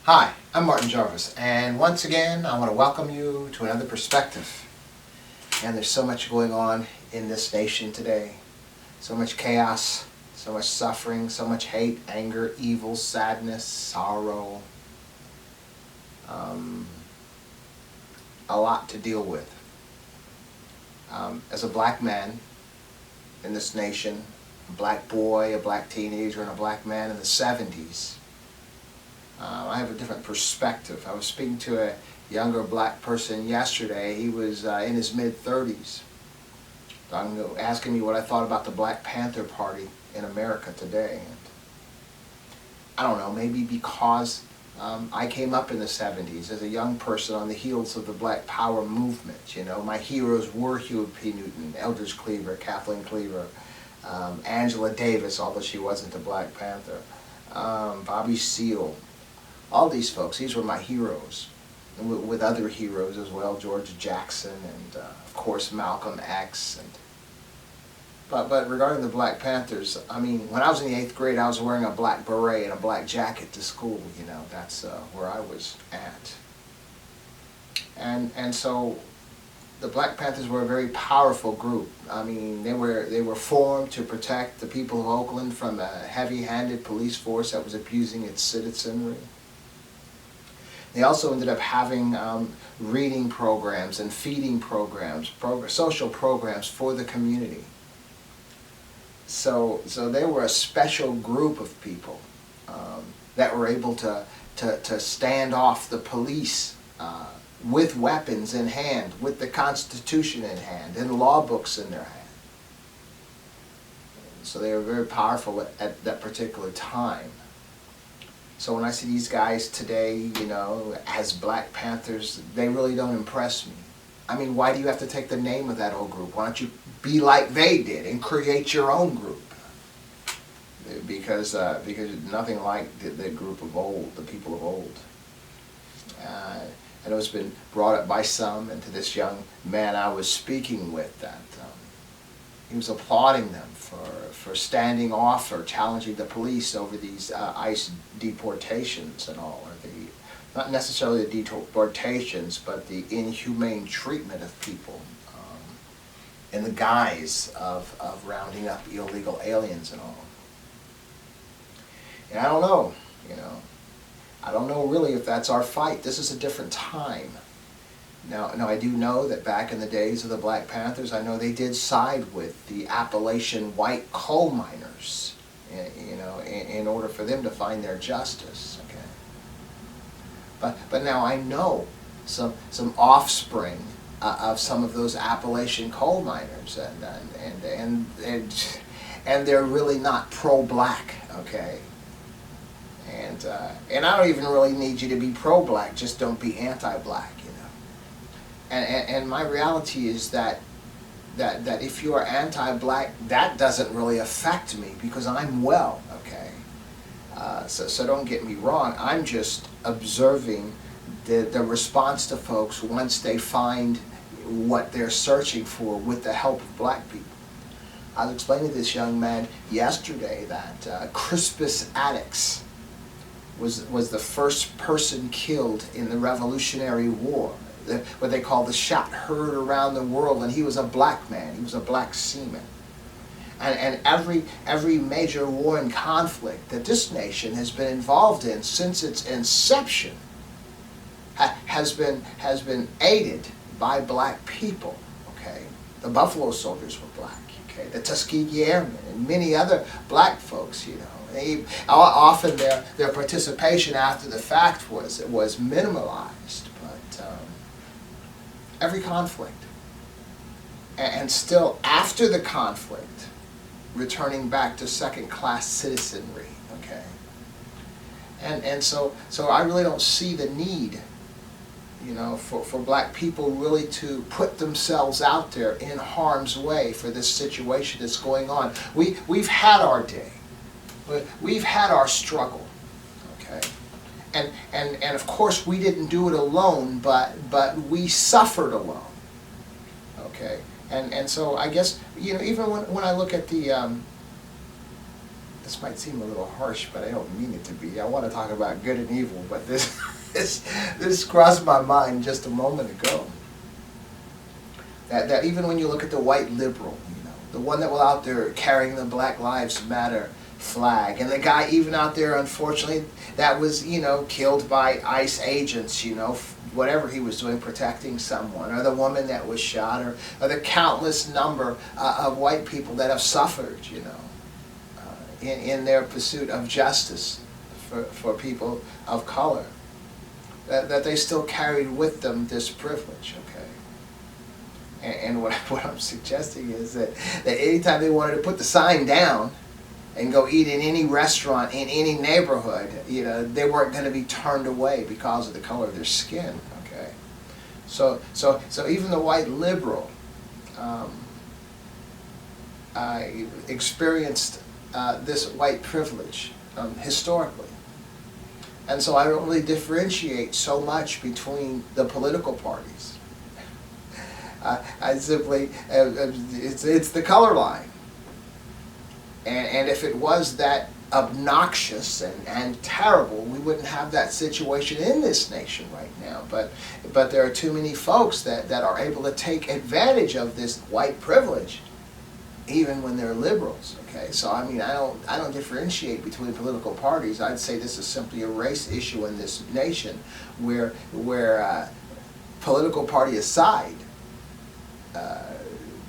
Hi, I'm Martin Jarvis, and once again I want to welcome you to another perspective. And there's so much going on in this nation today. So much chaos, so much suffering, so much hate, anger, evil, sadness, sorrow. A lot to deal with. As a black man in this nation, a black boy, a black teenager, and a black man in the 70s, I have a different perspective. I was speaking to a younger black person yesterday. He was in his mid-30s, asking me what I thought about the Black Panther Party in America today. And I don't know, maybe because I came up in the 70s as a young person on the heels of the Black Power movement. You know, my heroes were Huey P. Newton, Eldridge Cleaver, Kathleen Cleaver, Angela Davis, although she wasn't a Black Panther, Bobby Seale. All these folks, these were my heroes, with other heroes as well, George Jackson and of course Malcolm X. But regarding the Black Panthers, I mean, when I was in the 8th grade, I was wearing a black beret and a black jacket to school. You know, that's where I was at. And so the Black Panthers were a very powerful group. I mean, they were formed to protect the people of Oakland from a heavy-handed police force that was abusing its citizenry. They also ended up having reading programs and feeding programs, social programs for the community. So they were a special group of people that were able to stand off the police with weapons in hand, with the Constitution in hand, and law books in their hand. So they were very powerful at that particular time. So when I see these guys today, you know, as Black Panthers, they really don't impress me. I mean, why do you have to take the name of that old group? Why don't you be like they did and create your own group? Because nothing like the group of old, the people of old. I know it's been brought up by some, and to this young man I was speaking with, that he was applauding them for standing off or challenging the police over these ICE deportations and all, or not necessarily the deportations, but the inhumane treatment of people in the guise of rounding up illegal aliens and all. And I don't know, you know, I don't know really if that's our fight. This is a different time. Now, I do know that back in the days of the Black Panthers, I know they did side with the Appalachian white coal miners, you know, in order for them to find their justice. Okay. But now I know some offspring of some of those Appalachian coal miners, and they're really not pro-black. Okay. And I don't even really need you to be pro-black. Just don't be anti-black. And my reality is that if you are anti-black, that doesn't really affect me because I'm well, okay? So don't get me wrong. I'm just observing the response to folks once they find what they're searching for with the help of black people. I was explaining to this young man yesterday that Crispus Attucks was the first person killed in the Revolutionary War. What they call the shot heard around the world, and he was a black man. He was a black seaman. And every major war and conflict that this nation has been involved in since its inception has been aided by black people. Okay, the Buffalo Soldiers were black. Okay, the Tuskegee Airmen and many other black folks. You know, often their participation after the fact was minimalized. Every conflict, and still after the conflict, returning back to second-class citizenry, okay? And so I really don't see the need, you know, for black people really to put themselves out there in harm's way for this situation that's going on. We've had our day. We've had our struggle, okay? And of course we didn't do it alone, but we suffered alone. Okay, and so I guess, you know, even when I look at the this might seem a little harsh, but I don't mean it to be. I want to talk about good and evil, but this crossed my mind just a moment ago. That even when you look at the white liberal, the one that was out there carrying the Black Lives Matter flag, and the guy even out there, unfortunately, that was, killed by ICE agents, whatever he was doing, protecting someone, or the woman that was shot, or the countless number of white people that have suffered, in their pursuit of justice for people of color, that they still carried with them this privilege, okay? And what I'm suggesting is that anytime they wanted to put the sign down and go eat in any restaurant in any neighborhood, they weren't going to be turned away because of the color of their skin, okay? So even the white liberal experienced this white privilege historically. And so I don't really differentiate so much between the political parties. I simply, it's the color line. And if it was that obnoxious and terrible, we wouldn't have that situation in this nation right now. But there are too many folks that are able to take advantage of this white privilege, even when they're liberals. Okay, so I mean, I don't differentiate between political parties. I'd say this is simply a race issue in this nation, where political party aside,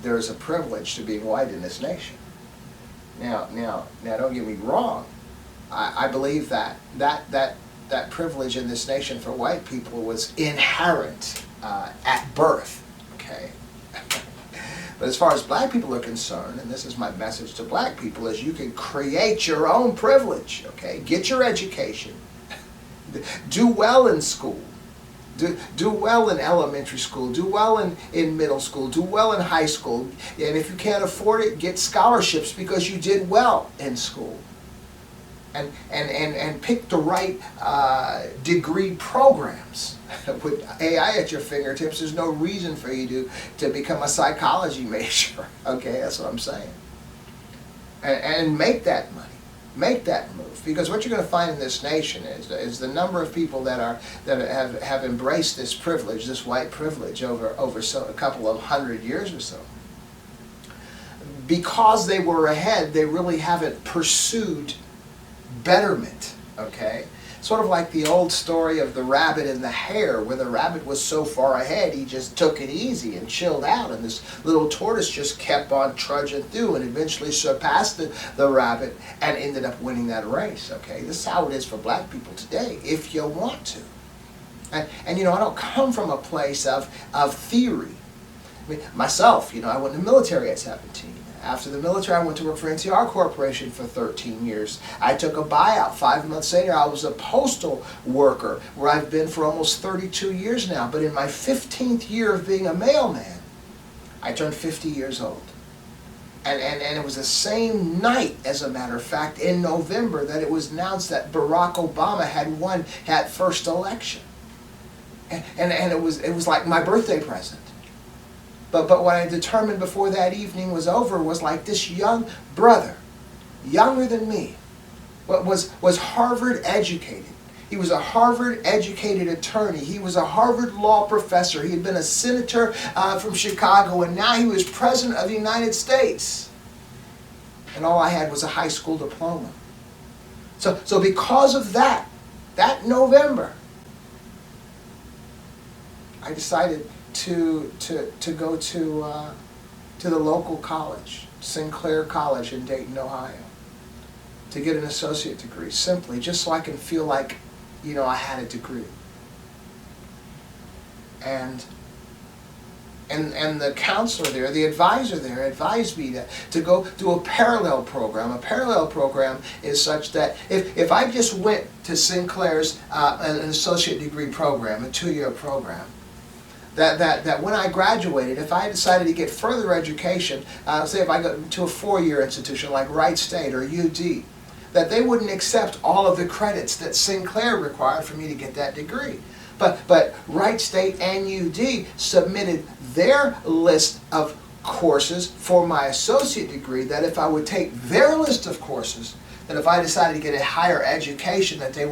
there's a privilege to being white in this nation. Now, don't get me wrong. I believe that privilege in this nation for white people was inherent at birth. Okay. But as far as black people are concerned, and this is my message to black people, is you can create your own privilege. Okay, get your education, do well in school. Do well in elementary school, do well in middle school, do well in high school, and if you can't afford it, get scholarships because you did well in school. And pick the right degree programs. With AI at your fingertips, there's no reason for you to become a psychology major. Okay, that's what I'm saying. And make that money. Make that move, because what you're going to find in this nation is the number of people that have embraced this privilege, this white privilege, over a couple of 100 years or so. Because they were ahead, they really haven't pursued betterment. Okay, sort of like the old story of the rabbit and the hare, where the rabbit was so far ahead he just took it easy and chilled out, and this little tortoise just kept on trudging through and eventually surpassed the rabbit and ended up winning that race. Okay, this is how it is for black people today, if you want to. And I don't come from a place of theory. I mean, myself, I went in the military at 17. After the military, I went to work for NCR Corporation for 13 years. I took a buyout. 5 months later, I was a postal worker, where I've been for almost 32 years now. But in my 15th year of being a mailman, I turned 50 years old. And it was the same night, as a matter of fact, in November, that it was announced that Barack Obama had won that first election. And it was like my birthday present. But what I determined before that evening was over was, like, this young brother, younger than me, was Harvard educated. He was a Harvard educated attorney. He was a Harvard law professor. He had been a senator from Chicago, and now he was president of the United States. And all I had was a high school diploma. So because of that November, I decided to go to the local college, Sinclair College in Dayton, Ohio, to get an associate degree, simply just so I can feel like, I had a degree. And the counselor there, the advisor there, advised me to go do a parallel program. A parallel program is such that if I just went to Sinclair's an associate degree program, a 2-year program, that when I graduated, if I decided to get further education, say if I go to a 4-year institution like Wright State or UD, that they wouldn't accept all of the credits that Sinclair required for me to get that degree. But Wright State and UD submitted their list of courses for my associate degree, that if I would take their list of courses, that if I decided to get a higher education, that they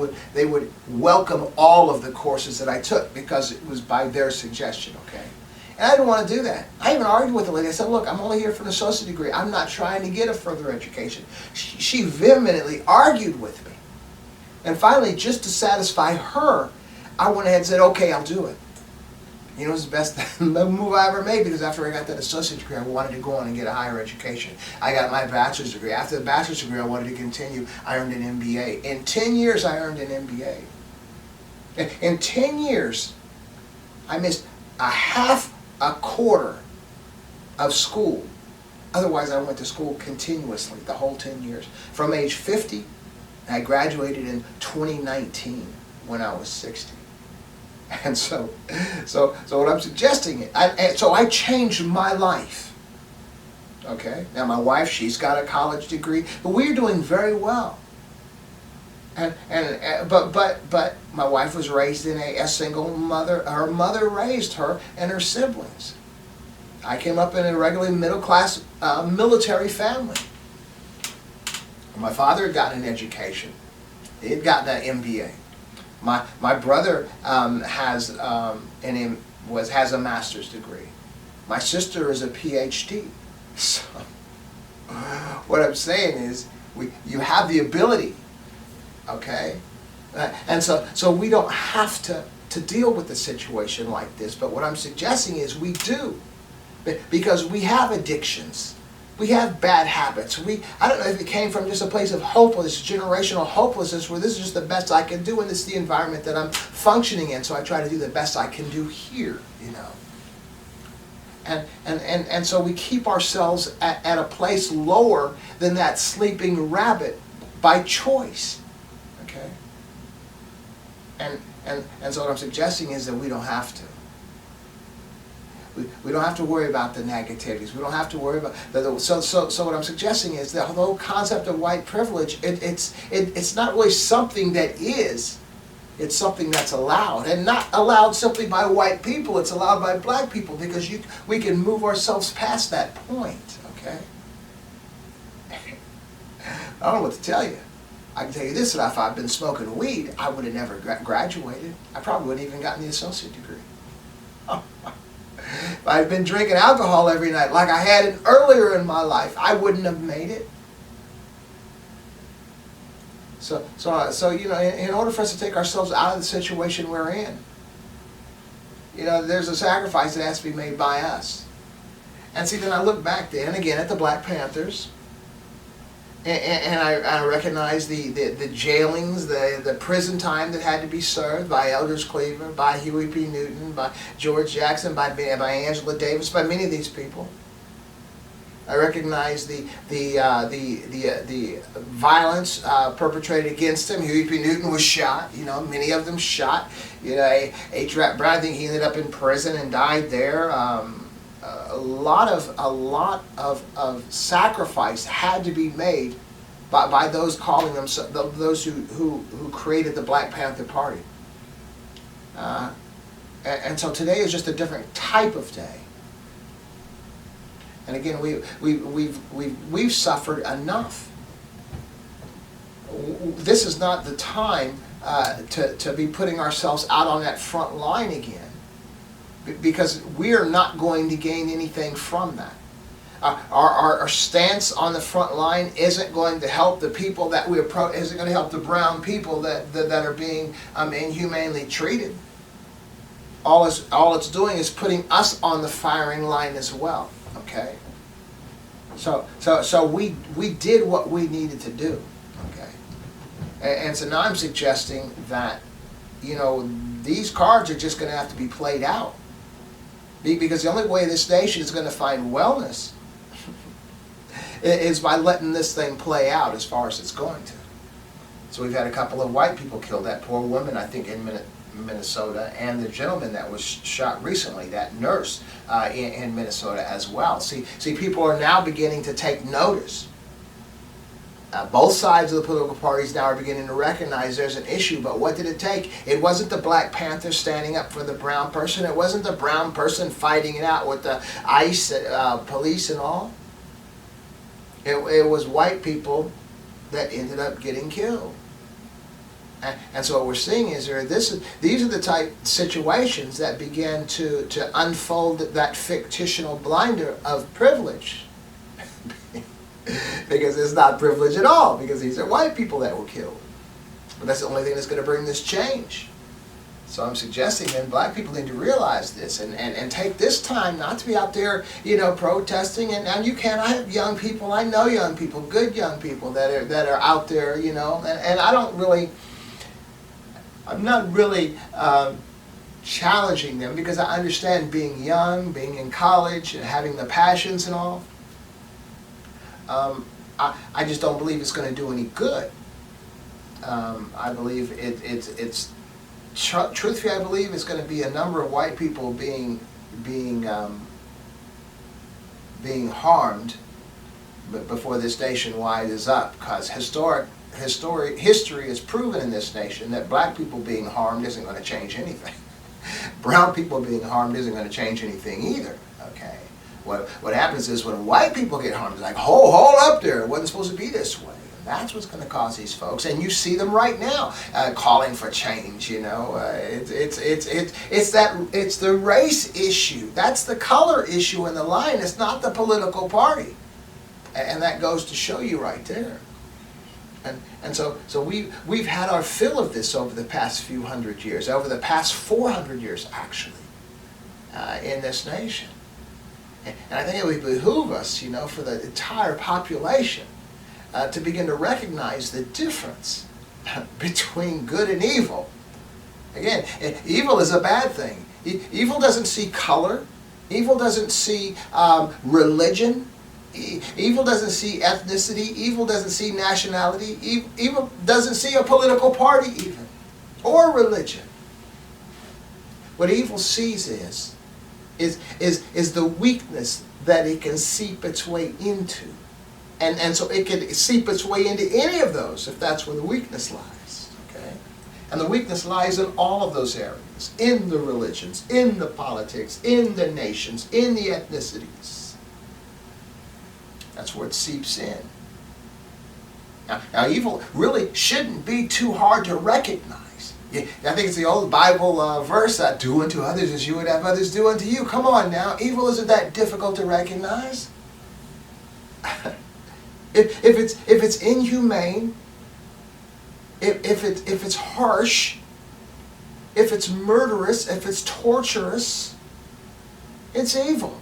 would welcome all of the courses that I took because it was by their suggestion, okay? And I didn't want to do that. I even argued with the lady. I said, look, I'm only here for an associate degree. I'm not trying to get a further education. She vehemently argued with me. And finally, just to satisfy her, I went ahead and said, okay, I'll do it. You know, it was the best move I ever made, because after I got that associate degree, I wanted to go on and get a higher education. I got my bachelor's degree. After the bachelor's degree, I wanted to continue. I earned an MBA. In 10 years, I earned an MBA. In 10 years, I missed a quarter of school. Otherwise, I went to school continuously the whole 10 years. From age 50, I graduated in 2019 when I was 60. And so what I'm suggesting is, so I changed my life. Okay? Now my wife, she's got a college degree, but we're doing very well. But my wife was raised in a single mother. Her mother raised her and her siblings. I came up in a regularly middle-class military family. My father had gotten an education. He had gotten an MBA. My brother has a master's degree. My sister is a PhD. So what I'm saying is, you have the ability, okay, and so we don't have to deal with a situation like this. But what I'm suggesting is we do, because we have addictions. We have bad habits. I don't know if it came from just a place of hopelessness, generational hopelessness, where this is just the best I can do, and this is the environment that I'm functioning in, so I try to do the best I can do here, you know. And so we keep ourselves at a place lower than that sleeping rabbit by choice, okay? And so what I'm suggesting is that we don't have to. We don't have to worry about the negativities. We don't have to worry about so what I'm suggesting is that the whole concept of white privilege, it's not really something that is. It's something that's allowed, and not allowed simply by white people. It's allowed by black people, because we can move ourselves past that point. Okay. I don't know what to tell you. I can tell you this: that if I'd been smoking weed, I would have never graduated. I probably wouldn't even gotten the associate degree. If I'd been drinking alcohol every night like I had earlier in my life, I wouldn't have made it. So you know, in order for us to take ourselves out of the situation we're in, you know, there's a sacrifice that has to be made by us. And see, then I look back then again at the Black Panthers, and I recognize the jailings, the prison time that had to be served by Eldridge Cleaver, by Huey P. Newton, by George Jackson, by Angela Davis, by many of these people. I recognize the violence perpetrated against him. Huey P. Newton was shot. You know, many of them shot. You know, H. Rap Brown, I think he ended up in prison and died there. A lot of sacrifice had to be made by those calling themselves, those who created the Black Panther Party. And so today is just a different type of day. And again, we've suffered enough. This is not the time to be putting ourselves out on that front line again, because we are not going to gain anything from that. Our stance on the front line isn't going to help the people that we approach. Isn't going to help the brown people that are being inhumanely treated. All it's doing is putting us on the firing line as well. Okay. So we did what we needed to do. Okay. And so now I'm suggesting that, you know, these cards are just going to have to be played out. Because the only way this nation is going to find wellness is by letting this thing play out as far as it's going to. So we've had a couple of white people killed. That poor woman, I think, in Minnesota, and the gentleman that was shot recently, that nurse in Minnesota as well. See, people are now beginning to take notice. Both sides of the political parties now are beginning to recognize there's an issue, but what did it take? It wasn't the Black Panthers standing up for the brown person. It wasn't the brown person fighting it out with the ICE police and all. It was white people that ended up getting killed. And so what we're seeing is these are the type situations that began to unfold that fictional blinder of privilege. Because it's not privilege at all, because these are white people that were killed. But that's the only thing that's going to bring this change. So I'm suggesting that black people need to realize this and take this time not to be out there, protesting. And you can. I have young people. I know young people, good young people that are out there, And I'm not really challenging them, because I understand being young, being in college, and having the passions and all. I just don't believe it's going to do any good. I believe truthfully, I believe it's going to be a number of white people being harmed before this nationwide is up, because history has proven in this nation that black people being harmed isn't going to change anything. Brown people being harmed isn't going to change anything either. Okay, what happens is when white people get harmed, it's like, hold up there, it wasn't supposed to be this way. That's what's going to cause these folks, and you see them right now calling for change. It's the race issue. That's the color issue in the line. It's not the political party, and that goes to show you right there. And so we've had our fill of this over the past few hundred years, over the past 400 years actually, in this nation, and I think it would behoove us, for the entire population. To begin to recognize the difference between good and evil. Again, evil is a bad thing. Evil doesn't see color. Evil doesn't see religion. Evil doesn't see ethnicity. Evil doesn't see nationality. Evil doesn't see a political party even, or religion. What evil sees is the weakness that it can seep its way into. And so it can seep its way into any of those if that's where the weakness lies. Okay? And the weakness lies in all of those areas, in the religions, in the politics, in the nations, in the ethnicities. That's where it seeps in. Now evil really shouldn't be too hard to recognize. I think it's the old Bible verse, do unto others as you would have others do unto you. Come on now, evil isn't that difficult to recognize. If it's inhumane, if it's harsh, if it's murderous, if it's torturous, it's evil.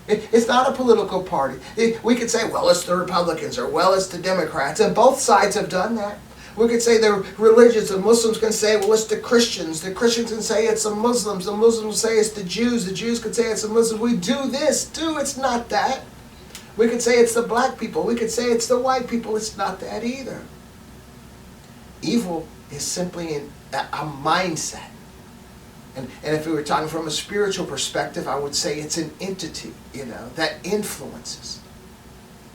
It's not a political party. We could say, well, it's the Republicans, or well, it's the Democrats, and both sides have done that. We could say the religions. The Muslims can say, well, it's the Christians. The Christians can say it's the Muslims. The Muslims will say it's the Jews. The Jews can say it's the Muslims. We do this, too. It's not that. We could say it's the black people. We could say it's the white people. It's not that either. Evil is simply a mindset. And if we were talking from a spiritual perspective, I would say it's an entity, that influences.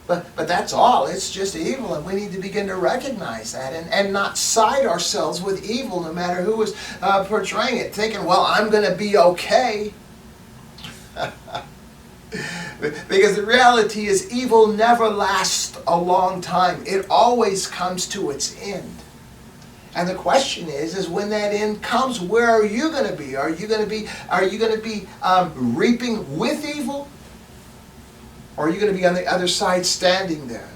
But that's all. It's just evil, and we need to begin to recognize that and not side ourselves with evil, no matter who is portraying it, thinking, well, I'm going to be okay. Because the reality is evil never lasts a long time. It always comes to its end. And the question is when that end comes, where are you going to be? Are you going to be reaping with evil? Or are you going to be on the other side standing there?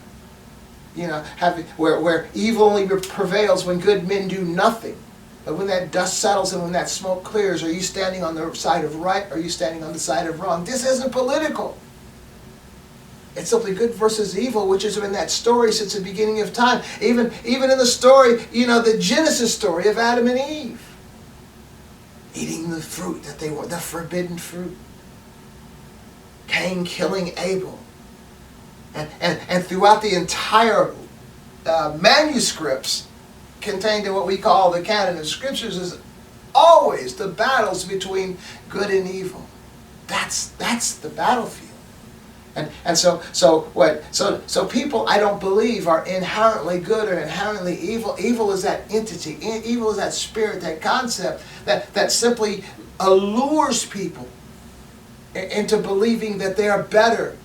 Where evil only prevails when good men do nothing. But when that dust settles and when that smoke clears, are you standing on the side of right, or are you standing on the side of wrong? This isn't political. It's simply good versus evil, which has been that story since the beginning of time. Even in the story, the Genesis story of Adam and Eve. Eating the fruit that they were, the forbidden fruit. Cain killing Abel. And throughout the entire manuscripts contained in what we call the canon of scriptures is always the battles between good and evil. That's the battlefield. And so people, I don't believe, are inherently good or inherently evil. Evil is that entity. Evil is that spirit, that concept that simply allures people into believing that they are better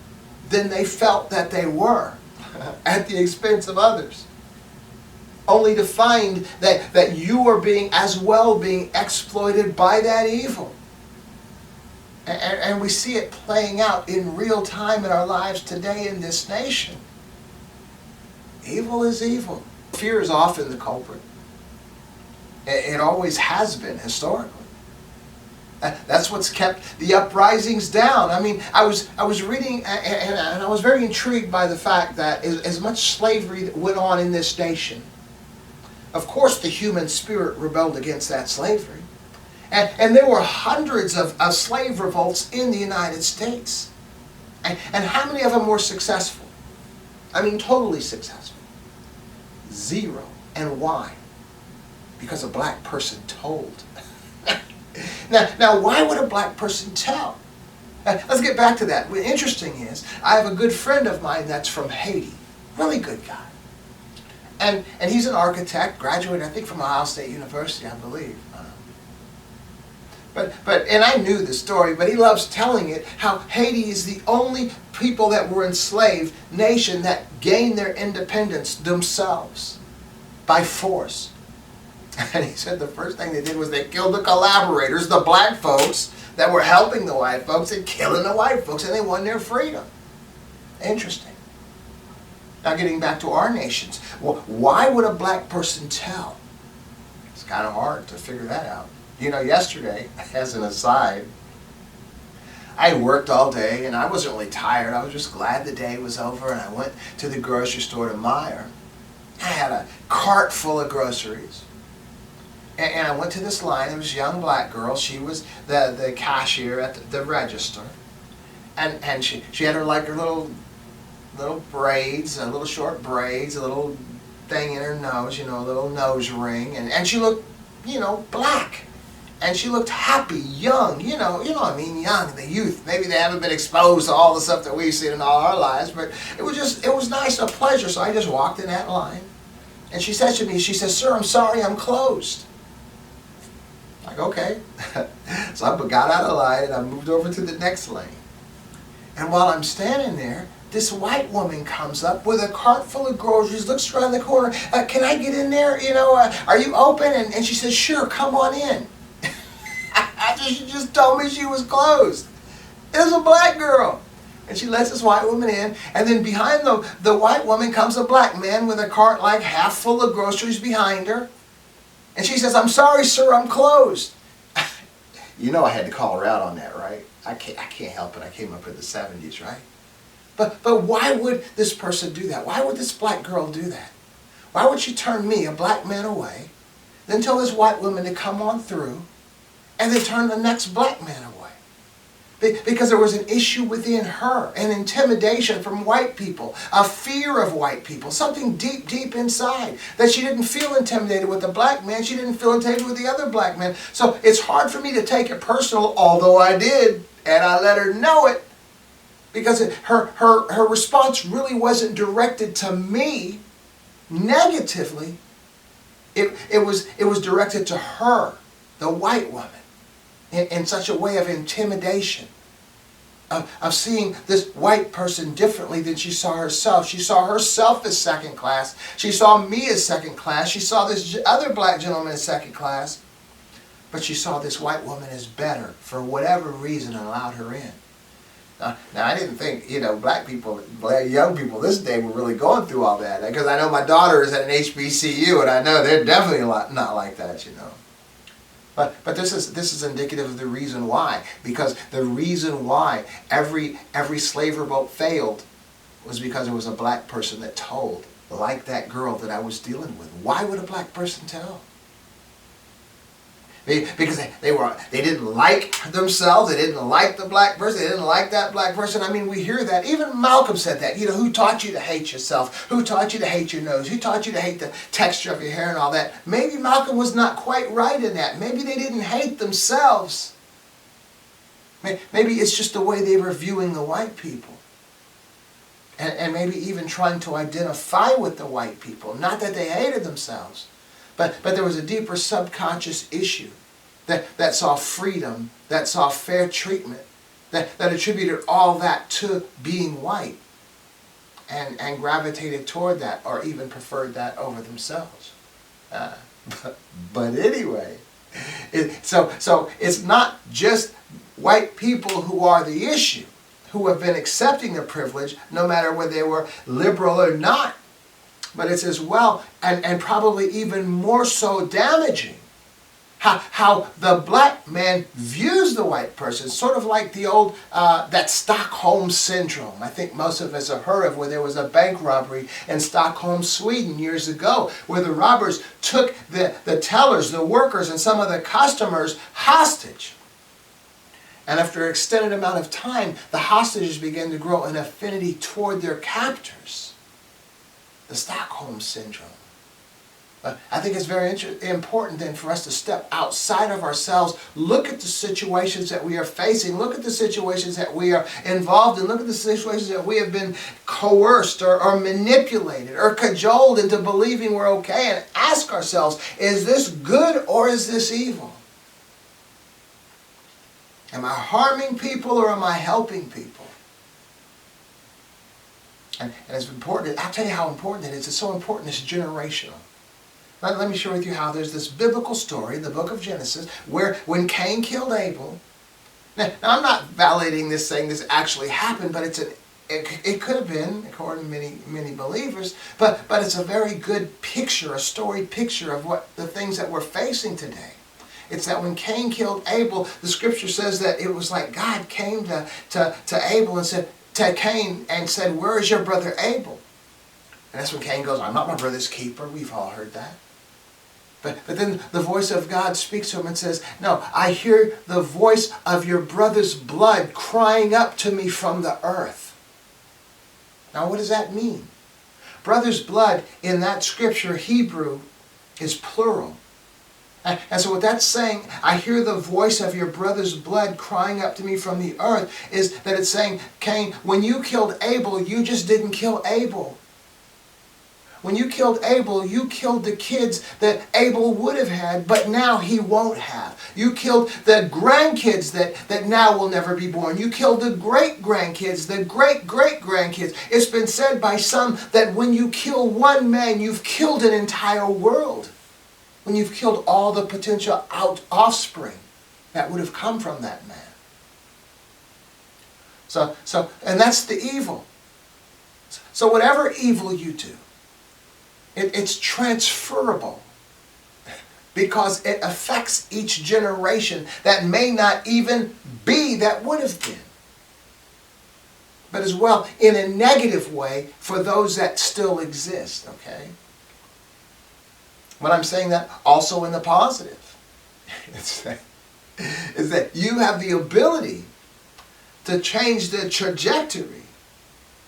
than they felt that they were at the expense of others. only to find that you are being exploited by that evil. And we see it playing out in real time in our lives today in this nation. Evil is evil. Fear is often the culprit. It always has been historically. That's what's kept the uprisings down. I mean, I was reading, and I was very intrigued by the fact that as much slavery that went on in this nation, of course the human spirit rebelled against that slavery. And there were hundreds of slave revolts in the United States. And how many of them were successful? I mean, totally successful. 0. And why? Because a black person told. Now, why would a black person tell? Let's get back to that. What's interesting is, I have a good friend of mine that's from Haiti. Really good guy. And he's an architect, graduated, I think, from Ohio State University, I believe. And I knew the story, but he loves telling it, how Haiti is the only people that were enslaved nation that gained their independence themselves by force. And he said the first thing they did was they killed the collaborators, the black folks that were helping the white folks and killing the white folks, and they won their freedom. Interesting. Now getting back to our nations, well, why would a black person tell? It's kind of hard to figure that out. You know, yesterday, as an aside, I worked all day and I wasn't really tired. I was just glad the day was over, and I went to the grocery store to Meijer. I had a cart full of groceries. And I went to this line. There was a young black girl. She was the cashier at the register. And she had her little braids, little short braids, a little thing in her nose, a little nose ring. And she looked, black. And she looked happy, young, you know what I mean, young, the youth. Maybe they haven't been exposed to all the stuff that we've seen in all our lives, but it was nice, a pleasure. So I just walked in that line. And she said to me, she says, "Sir, I'm sorry, I'm closed." Like, okay. So I got out of the line and I moved over to the next lane. And while I'm standing there, this white woman comes up with a cart full of groceries, looks around the corner. "Can I get in there? Are you open?" And she says, "Sure, come on in." After she just told me she was closed. It was a black girl. And she lets this white woman in. And then behind the white woman comes a black man with a cart like half full of groceries behind her. And she says, "I'm sorry, sir, I'm closed." You know I had to call her out on that, right? I can't help it. I came up in the 70s, right? But why would this person do that? Why would this black girl do that? Why would she turn me, a black man, away, then tell this white woman to come on through, and then turn the next black man away? Because there was an issue within her, an intimidation from white people, a fear of white people, something deep, deep inside, that she didn't feel intimidated with the black man, she didn't feel intimidated with the other black man. So it's hard for me to take it personal, although I did, and I let her know it, because her response really wasn't directed to me negatively. It was directed to her, the white woman, in such a way of intimidation, of seeing this white person differently than she saw herself. She saw herself as second class. She saw me as second class. She saw this other black gentleman as second class. But she saw this white woman as better for whatever reason and allowed her in. Now I didn't think, black people, young people this day were really going through all that. Because I know my daughter is at an HBCU, and I know they're definitely not like that, But this is indicative of the reason why. Because the reason why every slave revolt failed was because there was a black person that told, like that girl that I was dealing with. Why would a black person tell? Because they didn't like themselves, they didn't like the black person, they didn't like that black person. I mean, we hear that. Even Malcolm said that. Who taught you to hate yourself? Who taught you to hate your nose? Who taught you to hate the texture of your hair and all that? Maybe Malcolm was not quite right in that. Maybe they didn't hate themselves. Maybe it's just the way they were viewing the white people. And maybe even trying to identify with the white people. Not that they hated themselves. But there was a deeper subconscious issue that saw freedom, that saw fair treatment, that attributed all that to being white, and gravitated toward that, or even preferred that over themselves. But anyway, so it's not just white people who are the issue, who have been accepting the privilege, no matter whether they were liberal or not. But it's as well, and probably even more so damaging, how the black man views the white person, sort of like the old, that Stockholm syndrome. I think most of us have heard of, where there was a bank robbery in Stockholm, Sweden years ago, where the robbers took the tellers, the workers, and some of the customers hostage. And after an extended amount of time, the hostages began to grow an affinity toward their captors. The Stockholm syndrome. But I think it's very important then for us to step outside of ourselves, look at the situations that we are facing, look at the situations that we are involved in, look at the situations that we have been coerced or manipulated or cajoled into believing we're okay, and ask ourselves, is this good or is this evil? Am I harming people or am I helping people? And it's important. I'll tell you how important it is. It's so important. It's generational. Let me share with you how there's this biblical story, the book of Genesis, where when Cain killed Abel. Now I'm not validating this, saying this actually happened, but it could have been, according to many believers. But it's a very good picture, a story picture of what the things that we're facing today. It's that when Cain killed Abel, the scripture says that it was like God came to Abel and said, to Cain, and said, "Where is your brother Abel?" And that's when Cain goes, "I'm not my brother's keeper." We've all heard that. But then the voice of God speaks to him and says, "No, I hear the voice of your brother's blood crying up to me from the earth." Now what does that mean? Brother's blood in that scripture, Hebrew, is plural. And so what that's saying, I hear the voice of your brother's blood crying up to me from the earth, is that it's saying, Cain, when you killed Abel, you just didn't kill Abel. When you killed Abel, you killed the kids that Abel would have had, but now he won't have. You killed the grandkids that now will never be born. You killed the great-grandkids, the great-great-grandkids. It's been said by some that when you kill one man, you've killed an entire world. When you've killed all the potential offspring that would have come from that man. And that's the evil. So whatever evil you do, it's transferable, because it affects each generation that may not even be that would have been. But as well, in a negative way for those that still exist, okay? But I'm saying that also in the positive. is that you have the ability to change the trajectory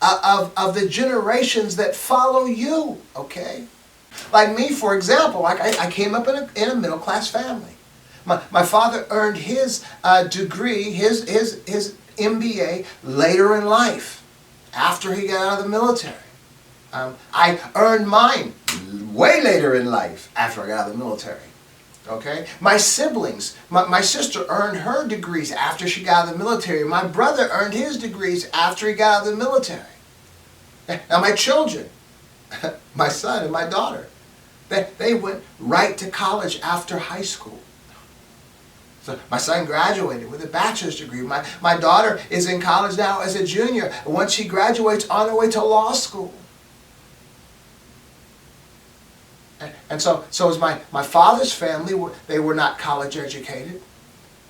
of the generations that follow you, okay? Like me, for example, I came up in a middle-class family. My father earned his degree, his MBA, later in life, after he got out of the military. I earned mine way later in life, after I got out of the military. Okay? My siblings, my sister earned her degrees after she got out of the military. My brother earned his degrees after he got out of the military. Now my children, my son and my daughter, they went right to college after high school. So my son graduated with a bachelor's degree. My daughter is in college now as a junior. Once she graduates, on her way to law school. And so as my father's family, they were not college educated,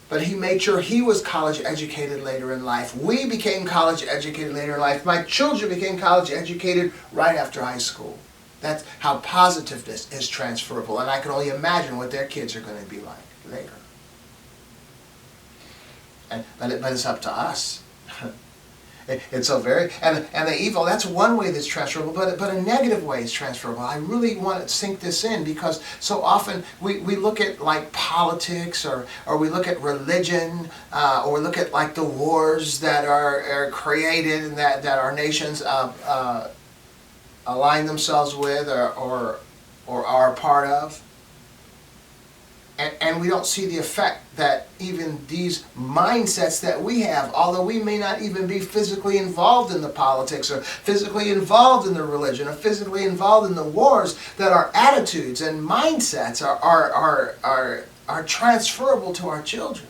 but he made sure he was college educated later in life. We became college educated later in life. My children became college educated right after high school. That's how positiveness is transferable, and I can only imagine what their kids are going to be like later. But it's up to us. It's so very, and the evil, that's one way that's transferable, but a negative way is transferable. I really want to sink this in, because so often we look at like politics, or we look at religion, or we look at like the wars that are created and that our nations align themselves with or are a part of. And we don't see the effect that even these mindsets that we have, although we may not even be physically involved in the politics or physically involved in the religion or physically involved in the wars, that our attitudes and mindsets are transferable to our children.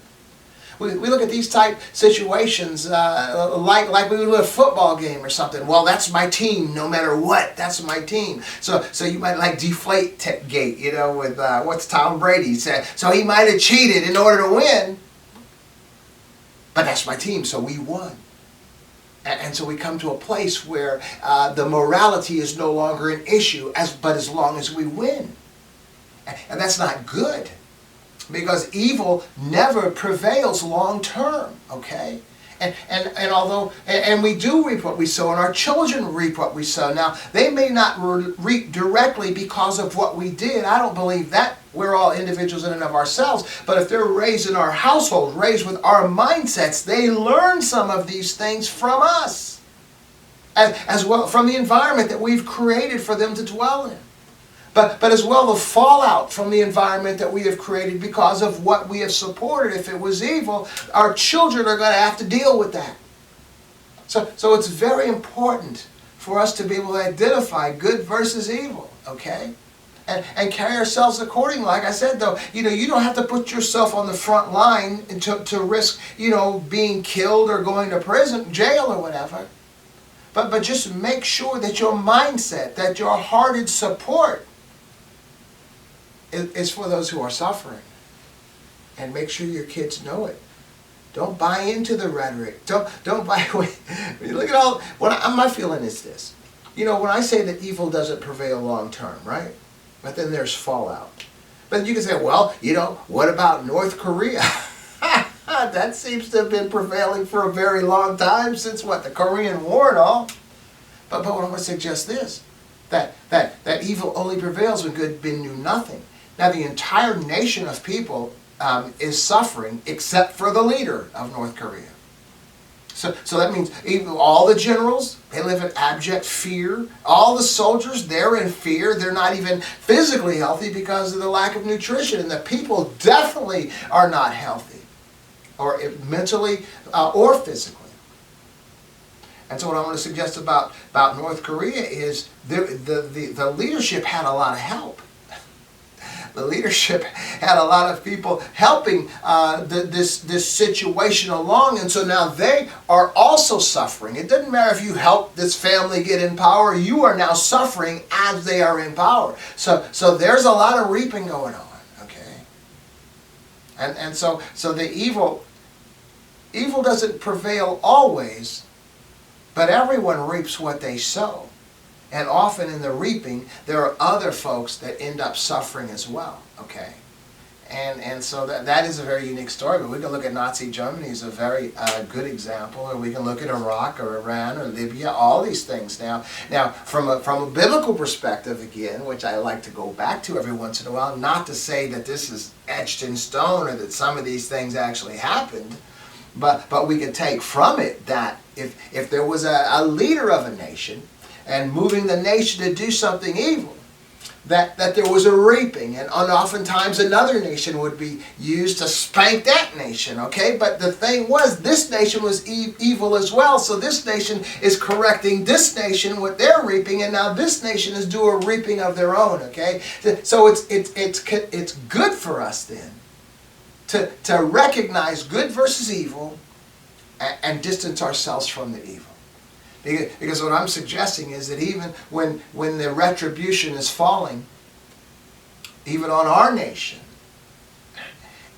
We look at these type situations like we would do a football game or something. Well, that's my team, no matter what. That's my team. So you might like deflate gate, you know, with what's Tom Brady said. So he might have cheated in order to win, but that's my team, so we won. And so we come to a place where the morality is no longer an issue, but as long as we win, and that's not good. Because evil never prevails long term, okay? And although we do reap what we sow, and our children reap what we sow. Now, they may not reap directly because of what we did. I don't believe that. We're all individuals in and of ourselves. But if they're raised in our household, raised with our mindsets, they learn some of these things from us. As well from the environment that we've created for them to dwell in. But as well the fallout from the environment that we have created because of what we have supported. If it was evil, our children are going to have to deal with that. So it's very important for us to be able to identify good versus evil, okay? And carry ourselves accordingly. Like I said, though, you don't have to put yourself on the front line to risk, being killed or going to prison, jail or whatever. But just make sure that your mindset, that your hearted support is for those who are suffering. And make sure your kids know it. Don't buy into the rhetoric. Don't buy. Look at all. My feeling is this. When I say that evil doesn't prevail long term, right? But then there's fallout. But you can say, well, what about North Korea? That seems to have been prevailing for a very long time, since the Korean War and all. But I want to suggest this, that evil only prevails when good men do nothing. Now the entire nation of people is suffering except for the leader of North Korea. So that means even all the generals, they live in abject fear. All the soldiers, they're in fear. They're not even physically healthy because of the lack of nutrition. And the people definitely are not healthy, or mentally or physically. And so what I want to suggest about North Korea is the leadership had a lot of help. The leadership had a lot of people helping this situation along, and so now they are also suffering. It doesn't matter if you help this family get in power, you are now suffering as they are in power. So there's a lot of reaping going on, okay? And so the evil doesn't prevail always, but everyone reaps what they sow. And often in the reaping, there are other folks that end up suffering as well, okay? And so that is a very unique story. But we can look at Nazi Germany as a very good example, or we can look at Iraq or Iran or Libya, all these things. Now from a biblical perspective, again, which I like to go back to every once in a while, not to say that this is etched in stone or that some of these things actually happened, but we can take from it that if there was a leader of a nation, and moving the nation to do something evil, that there was a reaping, and oftentimes another nation would be used to spank that nation, okay? But the thing was, this nation was evil as well, so this nation is correcting this nation with their reaping, and now this nation is doing a reaping of their own, okay? So it's good for us then to recognize good versus evil and distance ourselves from the evil. Because what I'm suggesting is that even when the retribution is falling, even on our nation,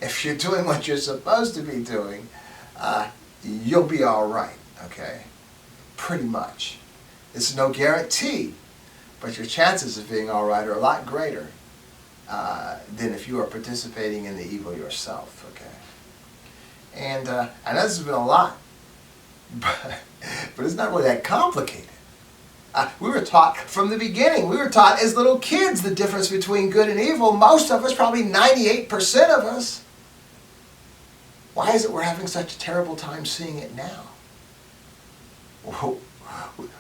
if you're doing what you're supposed to be doing, you'll be all right, okay? Pretty much. It's no guarantee, but your chances of being all right are a lot greater than if you are participating in the evil yourself, okay? And I know this has been a lot, but it's not really that complicated. We were taught from the beginning, we were taught as little kids the difference between good and evil. Most of us, probably 98% of us. Why is it we're having such a terrible time seeing it now?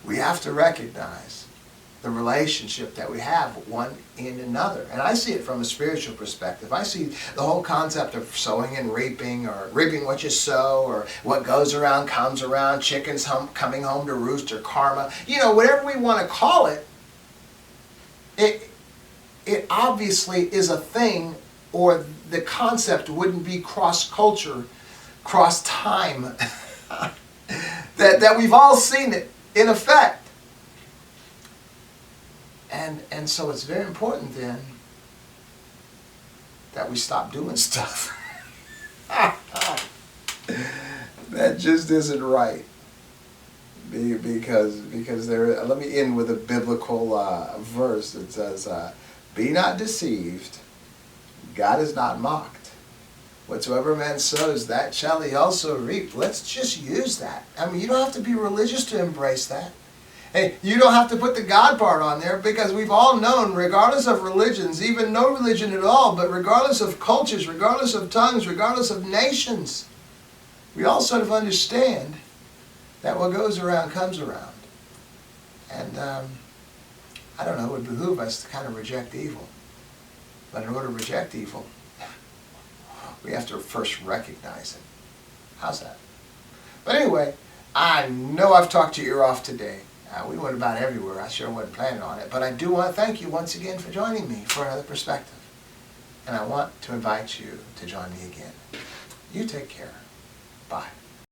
We have to recognize the relationship that we have one in another. And I see it from a spiritual perspective. I see the whole concept of sowing and reaping, or reaping what you sow, or what goes around comes around, chickens coming home to roost, or karma. You know, whatever we want to call it, it obviously is a thing, or the concept wouldn't be cross-culture, cross-time, that we've all seen it in effect. And so it's very important then that we stop doing stuff that just isn't right. Because there, let me end with a biblical verse that says, "Be not deceived, God is not mocked. Whatsoever man sows, that shall he also reap." Let's just use that. I mean, you don't have to be religious to embrace that. Hey, you don't have to put the God part on there, because we've all known, regardless of religions, even no religion at all, but regardless of cultures, regardless of tongues, regardless of nations, we all sort of understand that what goes around comes around. And I don't know, it would behoove us to kind of reject evil. But in order to reject evil, we have to first recognize it. How's that? But anyway, I know I've talked your ear off today. We went about everywhere. I sure wasn't planning on it. But I do want to thank you once again for joining me for another perspective. And I want to invite you to join me again. You take care. Bye.